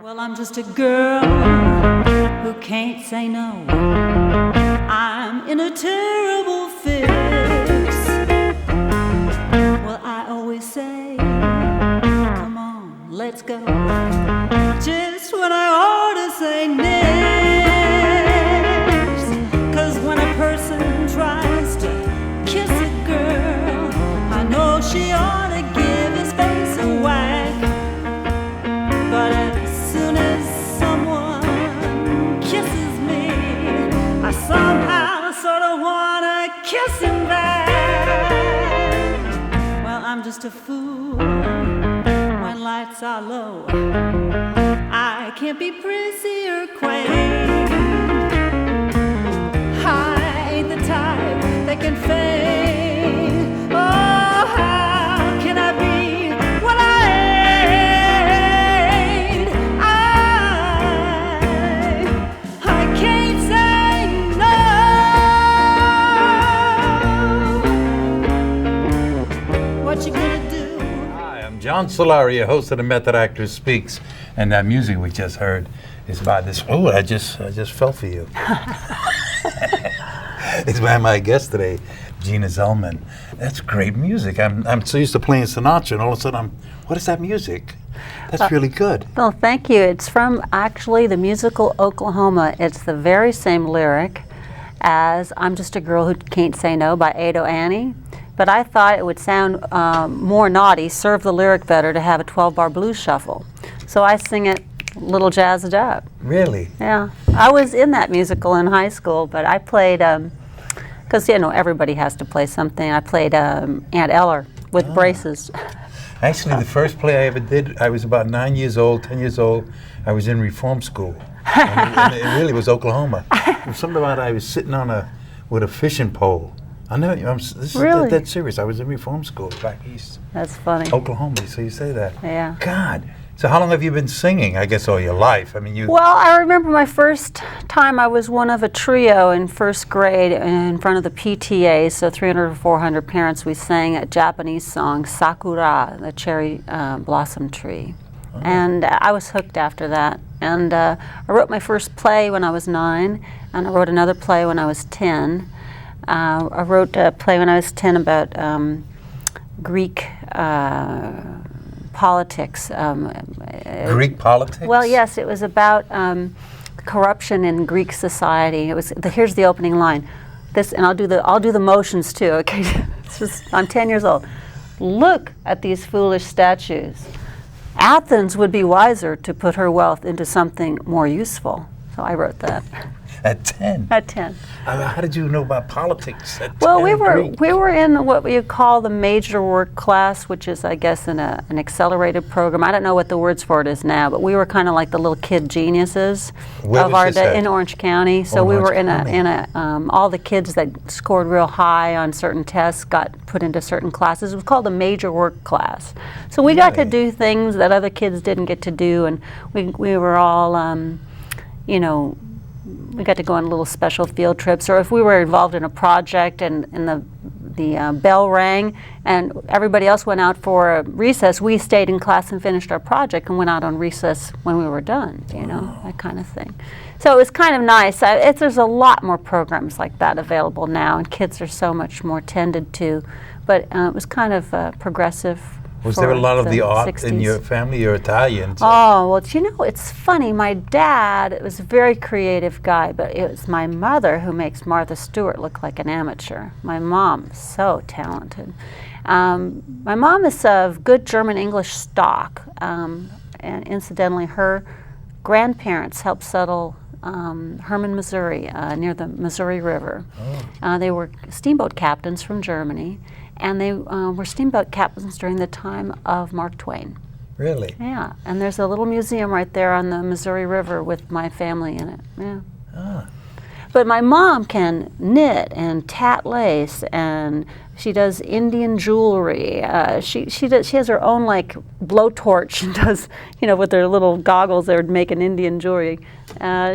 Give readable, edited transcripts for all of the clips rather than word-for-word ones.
Well, I'm just a girl who can't say no. I'm in a terrible fix. Well, I always say, come on, let's go. Just when I ought to say next. 'Cause when a person tries to kiss a girl, I know she ought to give his face a whack. But as soon as someone kisses me, I somehow sort of wanna kiss him back. Well, I'm just a fool when lights are low. I can't be prissy or quaint. I ain't the type that can feign. Oh, how can I be what I ain't? I can't say no. What you gonna do? Hi, I'm John Solari, a host of the Method Actor Speaks, and that music we just heard is by this. Oh, I just fell for you. It's by my guest today, Gina Zollman. That's great music. I'm so used to playing Sinatra, and all of a sudden what is that music? That's really good. Well, thank you. It's from actually the musical Oklahoma. It's the very same lyric as I'm Just a Girl Who Can't Say No by Ado Annie. But I thought it would sound more naughty, serve the lyric better to have a 12-bar blues shuffle. So I sing it a little jazzed up. Really? Yeah. I was in that musical in high school, but I played, because, you know, everybody has to play something. I played Aunt Eller with braces. Actually, the first play I ever did, I was about 9 years old, 10 years old. I was in reform school. And it really was Oklahoma. There was something about I was sitting with a fishing pole. I know, this is Really? dead serious. I was in reform school back east. That's funny. Oklahoma, so you say that. Yeah. God. So how long have you been singing, I guess, all your life? I mean, you... Well, I remember my first time I was one of a trio in first grade in front of the PTA, so 300 or 400 parents. We sang a Japanese song, Sakura, the cherry blossom tree. Oh. And I was hooked after that. And I wrote my first play when I was 9, and I wrote another play when I was 10. I wrote a play when I was 10 about Greek politics. Greek politics? Well, yes, it was about corruption in Greek society. It was. Here's the opening line. This, and I'll do the motions too. Okay, I'm 10 years old. Look at these foolish statues. Athens would be wiser to put her wealth into something more useful. So I wrote that. At 10? At 10. How did you know about politics at 10? Well, we Greek? were in what we call the major work class, which is, I guess, an accelerated program. I don't know what the words for it is now, but we were kind of like the little kid geniuses of our day in Orange County. So we were in a all the kids that scored real high on certain tests got put into certain classes. It was called a major work class. So we got to do things that other kids didn't get to do, and we were all, you know, we got to go on little special field trips, or if we were involved in a project and the bell rang and everybody else went out for a recess, we stayed in class and finished our project and went out on recess when we were done, you know, that kind of thing. So it was kind of nice. There's a lot more programs like that available now, and kids are so much more tended to, but it was kind of progressive. Was there a lot of the art 60s. in your family? You're Italian. So. Oh, well, you know, it's funny. My dad was a very creative guy, but it was my mother who makes Martha Stewart look like an amateur. My mom, so talented. My mom is of good German-English stock, and incidentally, her grandparents helped settle Herman, Missouri, near the Missouri River. Oh. They were steamboat captains from Germany. And they were steamboat captains during the time of Mark Twain. Really? Yeah, and there's a little museum right there on the Missouri River with my family in it. Yeah. Ah. But my mom can knit and tat lace, and she does Indian jewelry. She has her own like blowtorch and does, you know, with her little goggles they would make an Indian jewelry.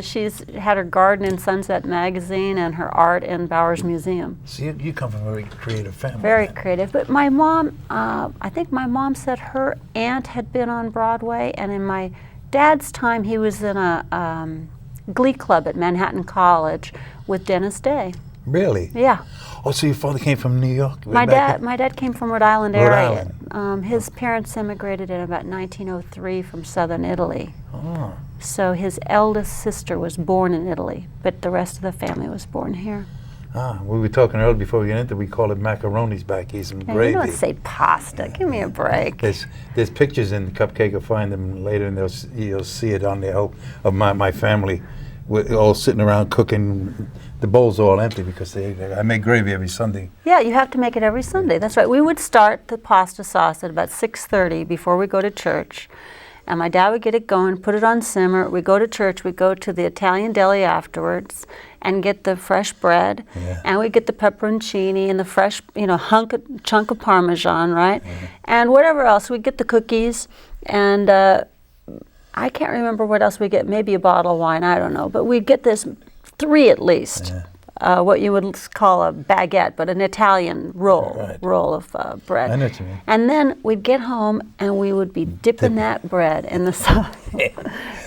She's had her garden in Sunset Magazine and her art in Bowers Museum. So you come from a very creative family. Very creative. But my mom, I think my mom said her aunt had been on Broadway, and in my Dad's time, he was in a glee club at Manhattan College with Dennis Day. Really? Yeah. Oh, so your father came from New York? My dad came from Rhode Island Rhode area. Island. His parents immigrated in about 1903 from southern Italy. Oh. So his eldest sister was born in Italy, but the rest of the family was born here. We were talking earlier before we get into it, we call it macaronis back here, some Hey, gravy. you don't say pasta. Give me a break. There's pictures in the cupcake. You'll find them later, and you'll see it on there of my family. We're all sitting around cooking. The bowls are all empty because I make gravy every Sunday. Yeah, you have to make it every Sunday. That's right. We would start the pasta sauce at about 6:30 before we go to church. And my dad would get it going, put it on simmer. We go to church. We go to the Italian deli afterwards and get the fresh bread. Yeah. And we get the pepperoncini and the fresh, chunk of Parmesan, right? And whatever else. We get the cookies. And I can't remember what else we get. Maybe a bottle of wine. I don't know. But we get this 3 at least. Yeah. What you would call a baguette, but an Italian roll of bread. I know what you mean. And then we'd get home and we would be dipping that bread in the sauce.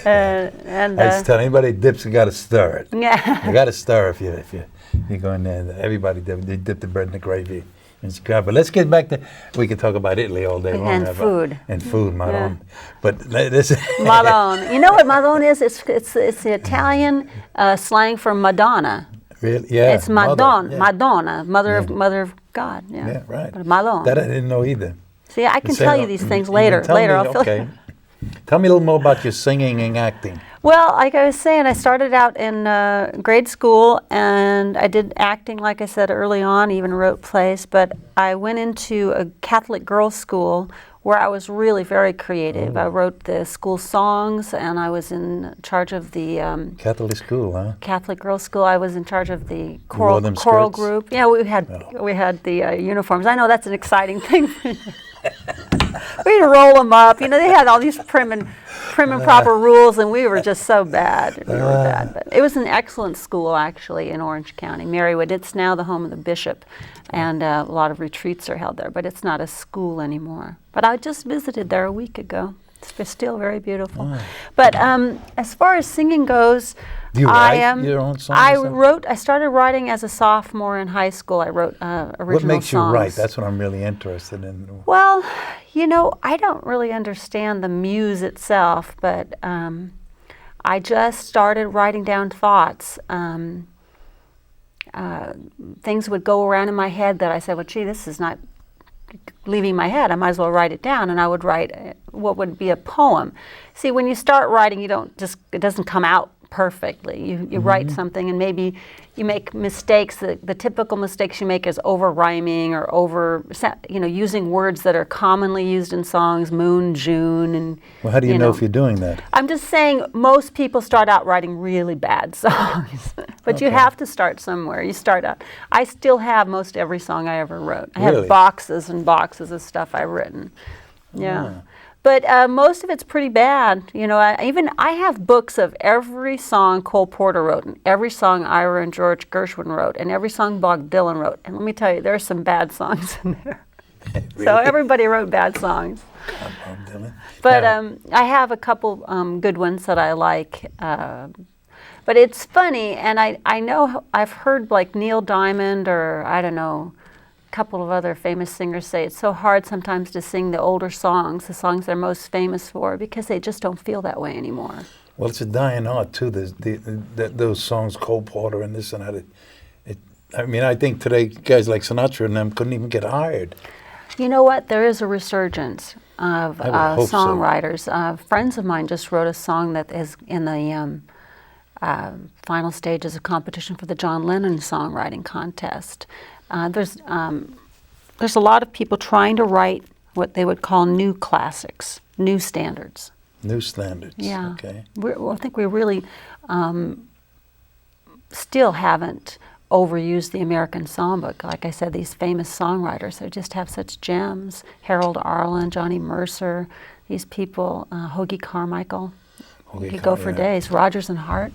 I just tell anybody dips, you got to stir it. Yeah. You got to stir if you go in there. Everybody they dip the bread in the gravy. It's good. But let's get back to, we could talk about Italy all day long. And food. And food, Madon. But this Madon. You know what Madon is? It's the Italian slang for Madonna. Really? Yeah. It's Madonna, yeah. Madonna, mother of God. Yeah, Yeah, right. But Madonna. That I didn't know either. See, I can tell you these things later. Okay. Tell me a little more about your singing and acting. Well, like I was saying, I started out in grade school, and I did acting, like I said, early on, even wrote plays, but I went into a Catholic girls' school where I was really very creative. I wrote the school songs, and I was in charge of the Catholic school, huh? Catholic girls' school. I was in charge of the choral skirts? group. Yeah, we had the uniforms. I know that's an exciting thing for you. We'd roll them up. They had all these prim and proper rules, and we were just so bad. We were bad. But it was an excellent school, actually, in Orange County, Marywood. It's now the home of the bishop, and a lot of retreats are held there, but it's not a school anymore. But I just visited there a week ago. It's still very beautiful. Oh. But as far as singing goes, do you write your own songs? I started writing as a sophomore in high school. I wrote original songs. What makes you write? That's what I'm really interested in. Well, I don't really understand the muse itself, but I just started writing down thoughts. Things would go around in my head that I said, well, gee, this is not leaving my head. I might as well write it down, and I would write what would be a poem. See, when you start writing, it doesn't come out perfectly. You write something, and maybe you make mistakes. The typical mistakes you make is over rhyming or using words that are commonly used in songs, moon, June, and. Well, how do you know if you're doing that? I'm just saying most people start out writing really bad songs, but you have to start somewhere. You start out. I still have most every song I ever wrote. I have boxes and boxes of stuff I've written. Yeah. Oh. But most of it's pretty bad. I have books of every song Cole Porter wrote, and every song Ira and George Gershwin wrote, and every song Bob Dylan wrote. And let me tell you, there are some bad songs in there. Really? So everybody wrote bad songs. Bob Dylan. But I have a couple good ones that I like. But it's funny, and I know I've heard like Neil Diamond or I don't know, couple of other famous singers say it's so hard sometimes to sing the older songs, the songs they're most famous for, because they just don't feel that way anymore. Well, it's a dying art too. Those songs, Cole Porter and this and that. I think today guys like Sinatra and them couldn't even get hired. You know what? There is a resurgence of songwriters. So. Friends of mine just wrote a song that is in the final stages of competition for the John Lennon songwriting contest. There's a lot of people trying to write what they would call new classics, new standards. New standards. Yeah. Okay. I think we really still haven't overused the American songbook. Like I said, these famous songwriters, they just have such gems. Harold Arlen, Johnny Mercer, these people, Hoagy Carmichael. You could go for days. Rodgers and Hart.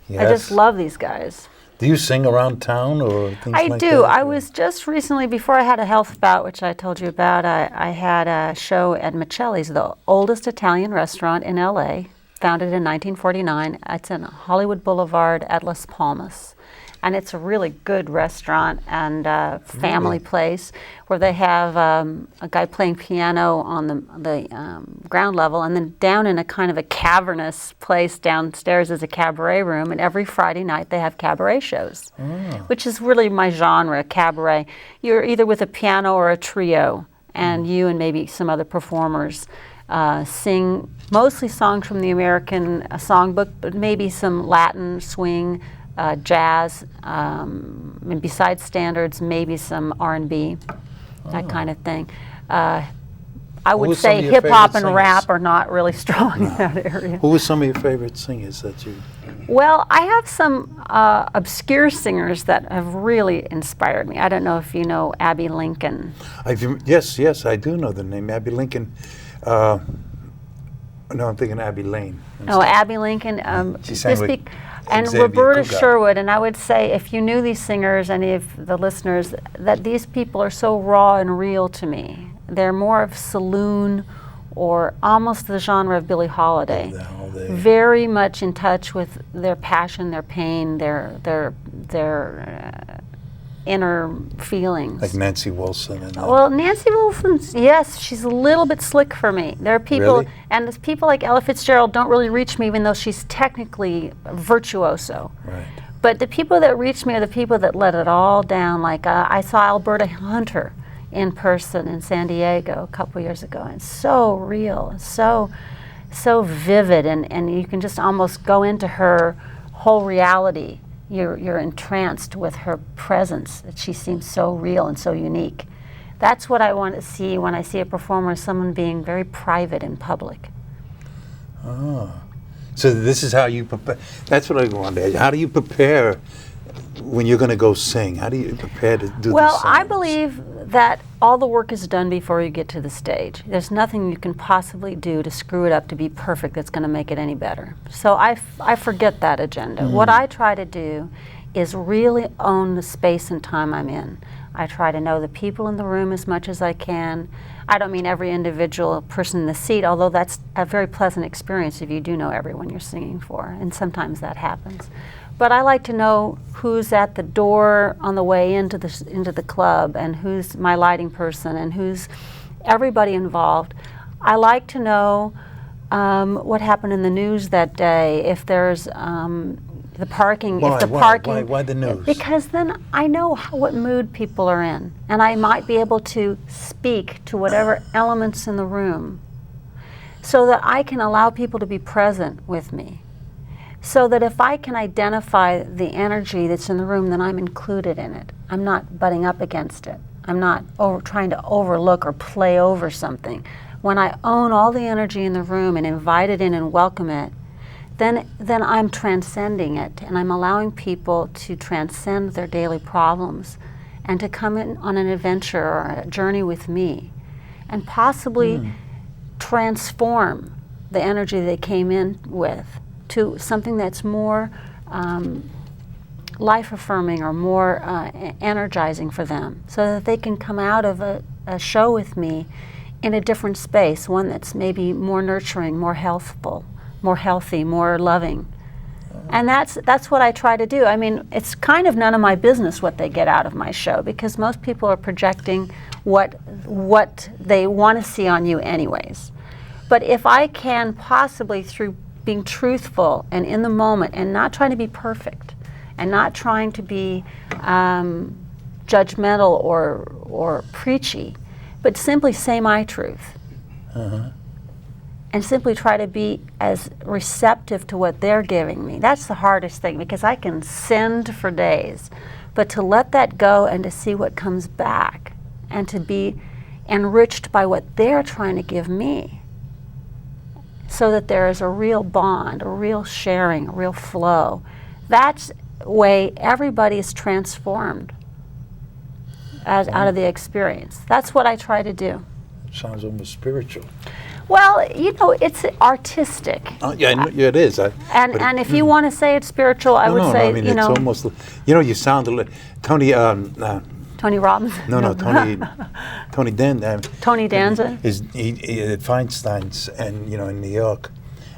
Yes. I just love these guys. Do you sing around town or things I like do. that? I was just recently, before I had a health bout, which I told you about, I had a show at Michelli's, the oldest Italian restaurant in L.A., founded in 1949. It's in Hollywood Boulevard at Las Palmas. And it's a really good restaurant and family place where they have a guy playing piano on the ground level, and then down in a kind of a cavernous place downstairs is a cabaret room, and every Friday night they have cabaret shows, which is really my genre, cabaret. You're either with a piano or a trio, and you and maybe some other performers sing mostly songs from the American songbook, but maybe some Latin swing, jazz, and besides standards, maybe some R&B, that kind of thing. I would say hip hop and rap are not really strong in that area. Who are some of your favorite singers that you? Well, I have some obscure singers that have really inspired me. I don't know if you know Abby Lincoln. Yes, I do know the name, Abby Lincoln. No, I'm thinking Abby Lane. Oh, Abby Lincoln. She sang with and Xavier Roberta Cugat. Sherwood, and I would say if you knew these singers, any of the listeners, that these people are so raw and real to me. They're more of saloon or almost the genre of Billie Holiday. Very much in touch with their passion, their pain, their inner feelings. Like Nancy Wilson and that. Well, Nancy Wilson, yes, she's a little bit slick for me. There are people, Really? and there's people like Ella Fitzgerald don't really reach me, even though she's technically virtuoso. Right. But the people that reach me are the people that let it all down. Like I saw Alberta Hunter in person in San Diego a couple years ago, and so real, and so vivid, and you can just almost go into her whole reality. You're entranced with her presence, that she seems so real and so unique. That's what I want to see when I see a performer, someone being very private in public. Oh. So this is how you prepare. That's what I wanted to ask. How do you prepare when you're going to go sing? How do you prepare to do Well, the songs? I believe that all the work is done before you get to the stage. There's nothing you can possibly do to screw it up to be perfect that's going to make it any better. So I forget that agenda. What I try to do is really own the space and time I'm in. I try to know the people in the room as much as I can. I don't mean every individual person in the seat, although that's a very pleasant experience if you do know everyone you're singing for, and sometimes that happens. But I like to know who's at the door on the way into the club, and who's my lighting person, and who's everybody involved. I like to know what happened in the news that day, if there's the parking. Why? If the parking. Why the news? Because then I know what mood people are in, and I might be able to speak to whatever elements in the room, so that I can allow people to be present with me. So that if I can identify the energy that's in the room, then I'm included in it. I'm not butting up against it. I'm not trying to overlook or play over something. When I own all the energy in the room and invite it in and welcome it, then I'm transcending it, and I'm allowing people to transcend their daily problems and to come in on an adventure or a journey with me, and possibly transform the energy they came in with to something that's more life-affirming or more energizing for them, so that they can come out of a show with me in a different space, one that's maybe more nurturing, more healthful, more healthy, more loving. And that's what I try to do. I mean, it's kind of none of my business what they get out of my show, because most people are projecting what they want to see on you anyways. But if I can possibly, through being truthful and in the moment, and not trying to be perfect, and not trying to be judgmental or preachy, but simply say my truth. And simply try to be as receptive to what they're giving me. That's the hardest thing, because I can send for days, but to let that go and to see what comes back, and to be enriched by what they're trying to give me, so that there is a real bond, a real sharing, a real flow. That's the way everybody is transformed out of the experience. That's what I try to do. Sounds almost spiritual. Well, you know, it's artistic. Yeah, it is. And if you want to say it's spiritual, I would say, I mean, you know. it's almost, you know, you sound a little, Tony, Tony Robbins? No, Tony Tony Danza? Is he at Feinstein's, and you know, in New York,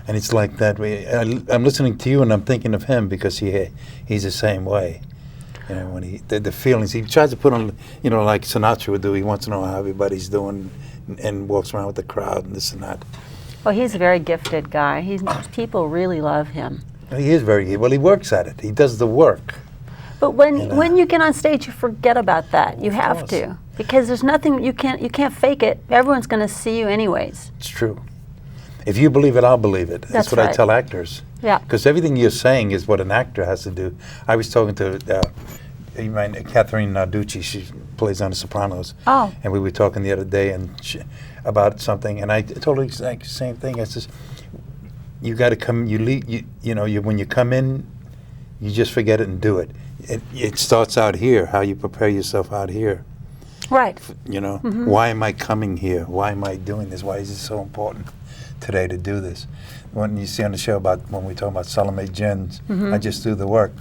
and it's like that. I'm listening to you, and I'm thinking of him because he's the same way. You know, when the feelings he tries to put on, you know, like Sinatra would do. He wants to know how everybody's doing, and walks around with the crowd and this and that. Well, he's a very gifted guy. People really love him. He is very well. He works at it. He does the work. But when you get on stage, you forget about that. You have course. to, because there's nothing you can't fake it. Everyone's going to see you anyways. It's true. If you believe it, I'll believe it. That's what right. I tell actors. Yeah. Because everything you're saying is what an actor has to do. I was talking to Catherine Narducci. She plays on The Sopranos. Oh. And we were talking the other day about something, and I told her the same thing. I says, you got to come. You leave. When you come in, you just forget it and do it. It starts out here. How you prepare yourself out here. Right. You know, why am I coming here? Why am I doing this? Why is it so important today to do this? When you see on the show when we talk about Salome Jens, I just do the work.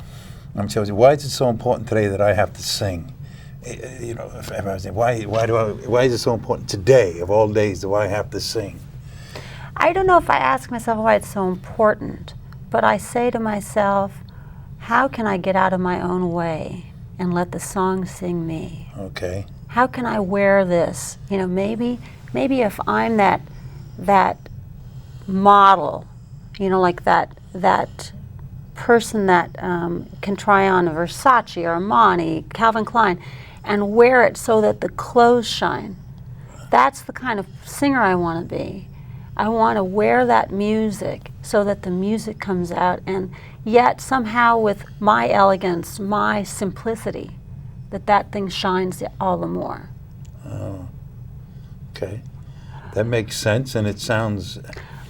I'm telling you, why is it so important today that I have to sing? You know, if I was saying, why is it so important today, of all days, do I have to sing? I don't know if I ask myself why it's so important, but I say to myself, how can I get out of my own way and let the song sing me? Okay. How can I wear this? You know, maybe if I'm that model, you know, like that person that can try on a Versace or Armani, Calvin Klein, and wear it so that the clothes shine. That's the kind of singer I want to be. I want to wear that music so that the music comes out, and yet somehow with my elegance, my simplicity, that thing shines all the more. Oh, okay. That makes sense, and it sounds...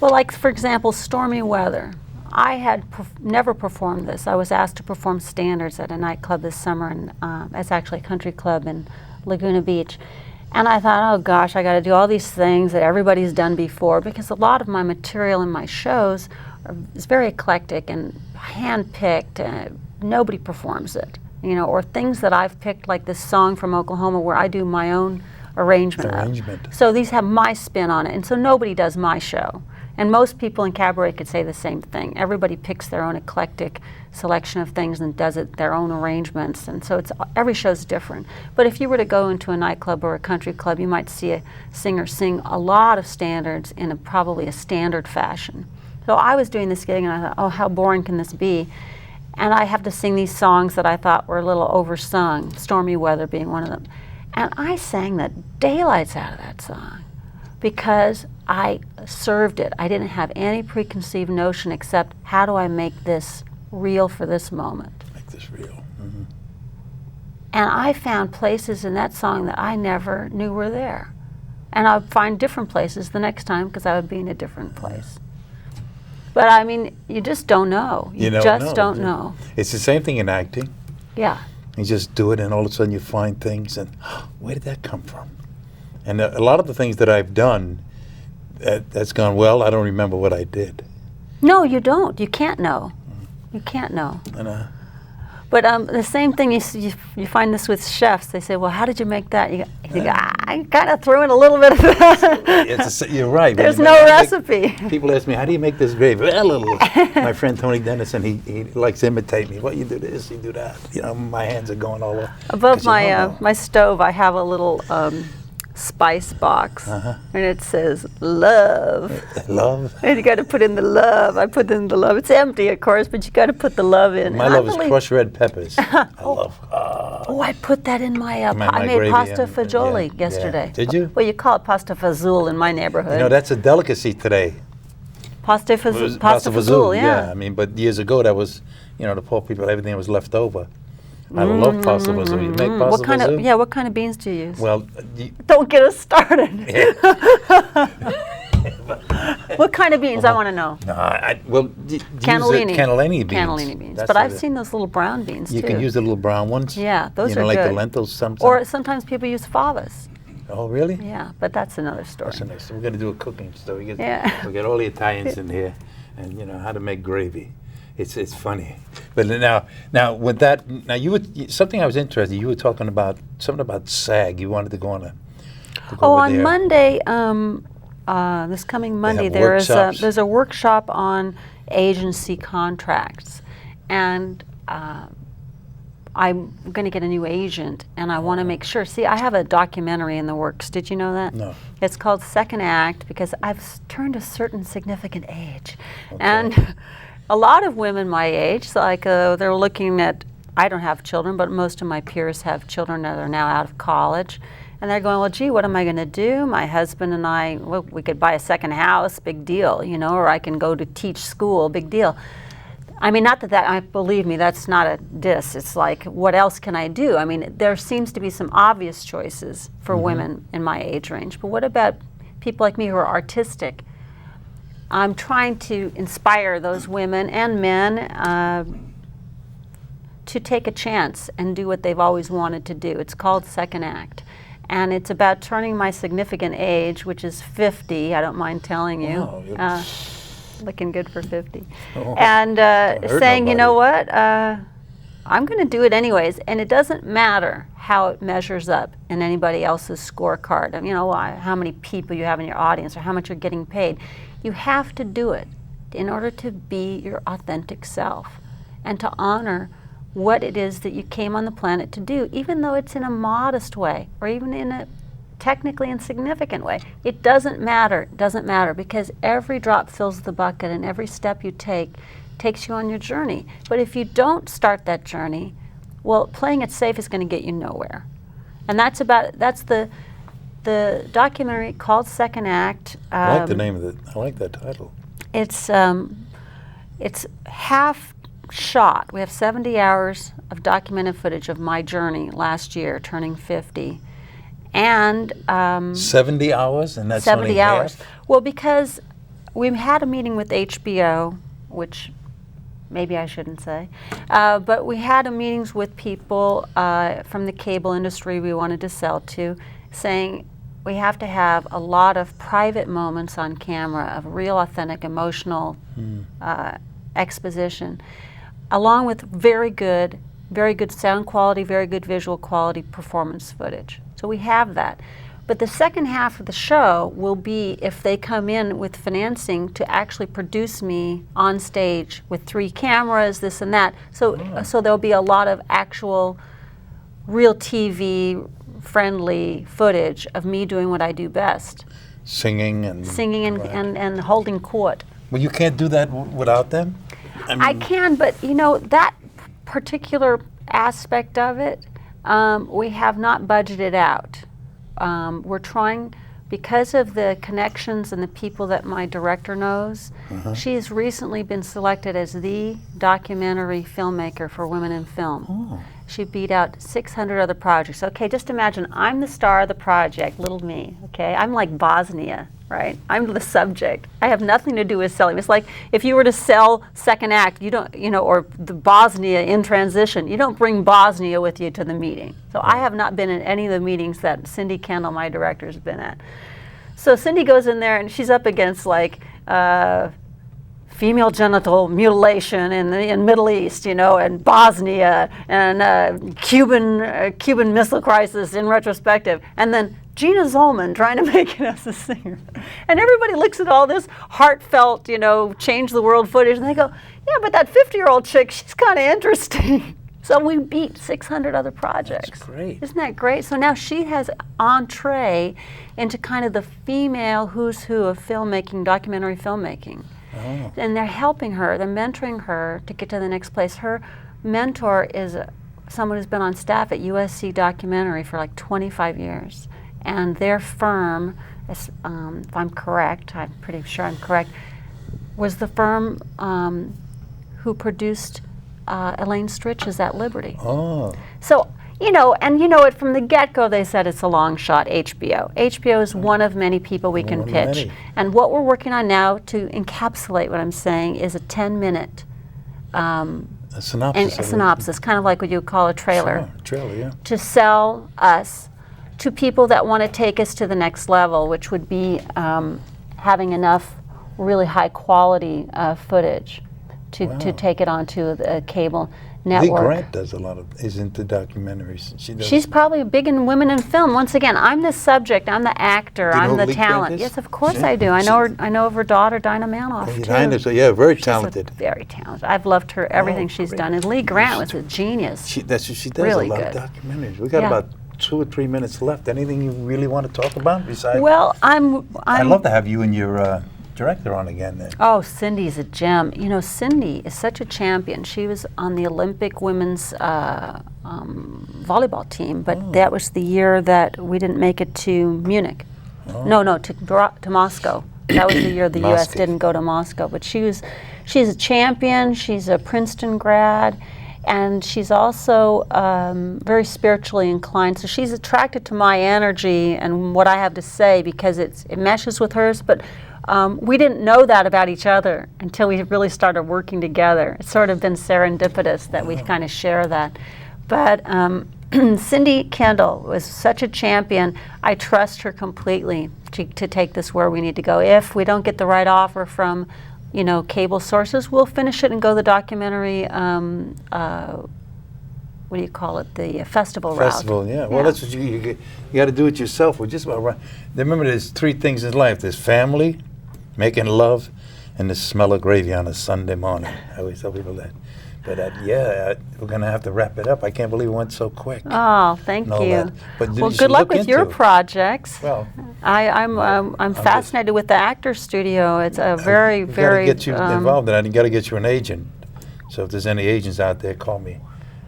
Well, like, for example, Stormy Weather. I had never performed this. I was asked to perform standards at a nightclub this summer, and it's actually a country club in Laguna Beach. And I thought, oh gosh, I got to do all these things that everybody's done before, because a lot of my material in my shows is very eclectic and hand-picked. Nobody performs it, you know, or things that I've picked, like this song from Oklahoma where I do my own arrangement. So these have my spin on it, and so nobody does my show. And most people in cabaret could say the same thing. Everybody picks their own eclectic selection of things and does it their own arrangements, and so every show's different. But if you were to go into a nightclub or a country club, you might see a singer sing a lot of standards in probably a standard fashion. So I was doing this gig and I thought, oh, how boring can this be? And I have to sing these songs that I thought were a little oversung, Stormy Weather being one of them. And I sang the daylights out of that song because I served it. I didn't have any preconceived notion except, how do I make this real for this moment? Make this real. And I found places in that song that I never knew were there. And I'd find different places the next time because I would be in a different place. But I mean, you just don't know. You just don't know. It's the same thing in acting. Yeah. You just do it, and all of a sudden you find things, and where did that come from? And a lot of the things that I've done, that's gone well, I don't remember what I did. No, you don't. You can't know. You can't know. But the same thing, you find this with chefs. They say, well, how did you make that? You go, I kind of threw in a little bit of that. You're right. There's no recipe. People ask me, how do you make this gravy? Well, my friend Tony Dennison, he likes to imitate me. Well, you do this, you do that. You know, my hands are going all over. Above my stove, I have a little spice box, and it says love. Love? And you got to put in the love. I put in the love. It's empty, of course, but you got to put the love in. My love is crushed red peppers. I love. Oh, I put that in my I made pasta fagioli yesterday. Yeah. Did you? Well, you call it pasta fazool in my neighborhood. You know, that's a delicacy today. Pasta fazool, yeah. I mean, but years ago, that was, you know, the poor people, everything was left over. I love pasta fazool. You make pasta fazool? What kind of beans do you use? Well, don't get us started. What kind of beans? I want to know. Cannellini beans. Cannellini beans. But I've seen those little brown beans, too. You can use the little brown ones. Yeah, those are like good. the lentils sometimes. Or sometimes people use favas. Oh, really? Yeah, but that's another story. That's nice. We're going to do a cooking story. We Yeah. get all the Italians in here, and you know how to make gravy. It's funny. But now with that, now something I was interested. You were talking about something about SAG. You wanted to go on a. On Monday, this coming Monday, there's a workshop on agency contracts, and I'm going to get a new agent, and I want to make sure. See, I have a documentary in the works. Did you know that? No. It's called Second Act because I've turned a certain significant age, Okay. and a lot of women my age, like they're looking at. I don't have children, but most of my peers have children that are now out of college. And they're going, well, gee, what am I going to do? My husband and I, well, we could buy a second house, big deal, you know, or I can go to teach school, big deal. I mean, not that believe me, that's not a diss. It's like, what else can I do? I mean, there seems to be some obvious choices for women in my age range. But what about people like me who are artistic? I'm trying to inspire those women and men to take a chance and do what they've always wanted to do. It's called Second Act. And it's about turning my significant age, which is 50, I don't mind telling you. Wow, looking good for 50. Oh, and saying, nobody. you know what, I'm going to do it anyways. And it doesn't matter how it measures up in anybody else's scorecard. You know, how many people you have in your audience or how much you're getting paid. You have to do it in order to be your authentic self and to honor what it is that you came on the planet to do, even though it's in a modest way or even in a technically insignificant way. It doesn't matter. It doesn't matter because every drop fills the bucket and every step you take takes you on your journey. But if you don't start that journey, well, playing it safe is going to get you nowhere. And that's the documentary called Second Act. I like the name of it. I like that title. It's half shot. We have 70 hours of documented footage of my journey last year, turning 50. And 70 hours? And that's 70 only hours. half? Well, because we had a meeting with HBO, which maybe I shouldn't say, but we had meetings with people from the cable industry we wanted to sell to, saying we have to have a lot of private moments on camera of real, authentic, emotional exposition, along with very good sound quality, very good visual quality performance footage. So we have that. But the second half of the show will be if they come in with financing to actually produce me on stage with 3 cameras, this and that. So there'll be a lot of actual real TV friendly footage of me doing what I do best. Singing and holding court. Well, you can't do that without them? I can, but you know, that particular aspect of it, we have not budgeted out. We're trying, because of the connections and the people that my director knows, she's recently been selected as the documentary filmmaker for women in film. Oh. She beat out 600 other projects. Okay, just imagine I'm the star of the project, little me, okay? I'm like Bosnia, right? I'm the subject. I have nothing to do with selling. It's like if you were to sell Second Act, you don't, you know, or the Bosnia in transition, you don't bring Bosnia with you to the meeting. So I have not been in any of the meetings that Cindy Kendall, my director, has been at. So Cindy goes in there and she's up against like female genital mutilation in Middle East, you know, and Bosnia and Cuban Missile Crisis in retrospective, and then Gina Zollman trying to make it as a singer. And everybody looks at all this heartfelt, you know, change the world footage, and they go, yeah, but that 50-year-old chick, she's kind of interesting. So we beat 600 other projects. That's great. Isn't that great? So now she has entree into kind of the female who's who of filmmaking, documentary filmmaking. Oh. And they're helping her, they're mentoring her to get to the next place. Her mentor is someone who's been on staff at USC Documentary for like 25 years. And their firm, if I'm correct, I'm pretty sure I'm correct, was the firm who produced Elaine Stritch's At Liberty. Oh. So, you know, and you know it from the get-go, they said it's a long shot, HBO. HBO is one of many people we can One of pitch. many. And what we're working on now to encapsulate what I'm saying is a 10-minute A synopsis. synopsis, kind of like what you would call a trailer, Sure, trailer, yeah. to sell us to people that want to take us to the next level, which would be having enough really high quality footage to take it onto a cable network. Lee Grant does a lot of, is into documentaries. She's probably big in women in film. Once again, I'm the subject, I'm the actor, I'm the talent. Yes, of course I do. I know of her daughter, Dinah Manoff, too. Dinah, so yeah, very talented. Very talented. I've loved her, everything she's done. And Lee Grant was a genius. That's what she does, really a lot good. of documentaries. We got about 2 or 3 minutes left. Anything you really want to talk about besides? Well, I'd love to have you and your director on again then. Oh, Cindy's a gem. You know, Cindy is such a champion. She was on the Olympic women's volleyball team, but that was the year that we didn't make it to Munich. No, to Moscow. That was the year the U.S. didn't go to Moscow. But she's a champion. She's a Princeton grad. And she's also very spiritually inclined. So she's attracted to my energy and what I have to say because it meshes with hers. But we didn't know that about each other until we really started working together. It's sort of been serendipitous that we kind of share that. But Cindy Kendall was such a champion. I trust her completely to take this where we need to go. If we don't get the right offer from cable sources, we'll finish it and go the documentary, what do you call it, the festival route. Festival, yeah. Well, that's what you got to do it yourself. We're just about right. Remember, there's 3 things in life. There's family, making love, and the smell of gravy on a Sunday morning. I always tell people that. But we're going to have to wrap it up. I can't believe it went so quick. Oh, thank you. But well, good luck with your projects. Well, I'm fascinated with the Actor Studio. It's a very, very... got to get you involved in it. I got to get you an agent. So if there's any agents out there, call me,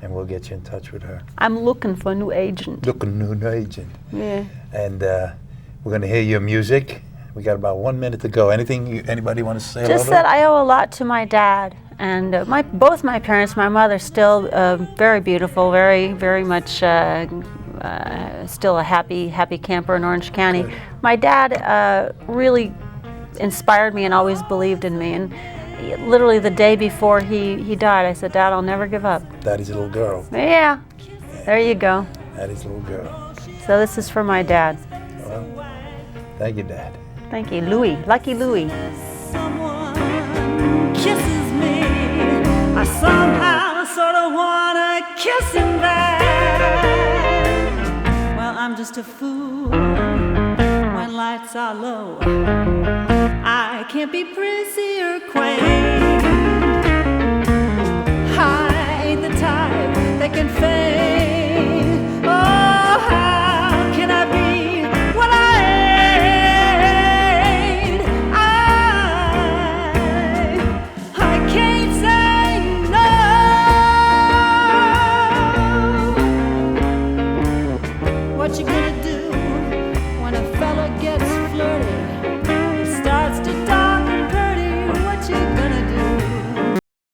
and we'll get you in touch with her. I'm looking for a new agent. New agent. Yeah. And we're going to hear your music. We got about 1 minute to go. Anybody want to say? Just that I owe a lot to my dad and both my parents. My mother still very beautiful, very, very much still a happy camper in Orange County. Good. My dad really inspired me and always believed in me. And literally the day before he died, I said, "Dad, I'll never give up." Daddy's a little girl. Yeah, there you go. Daddy's a little girl. So this is for my dad. Well, thank you, Dad. Thank you, Louis. Lucky Louis. Someone kisses me, I somehow sort of wanna kiss him back. Well, I'm just a fool when lights are low. I can't be prissy or quaint. I ain't the type that can fake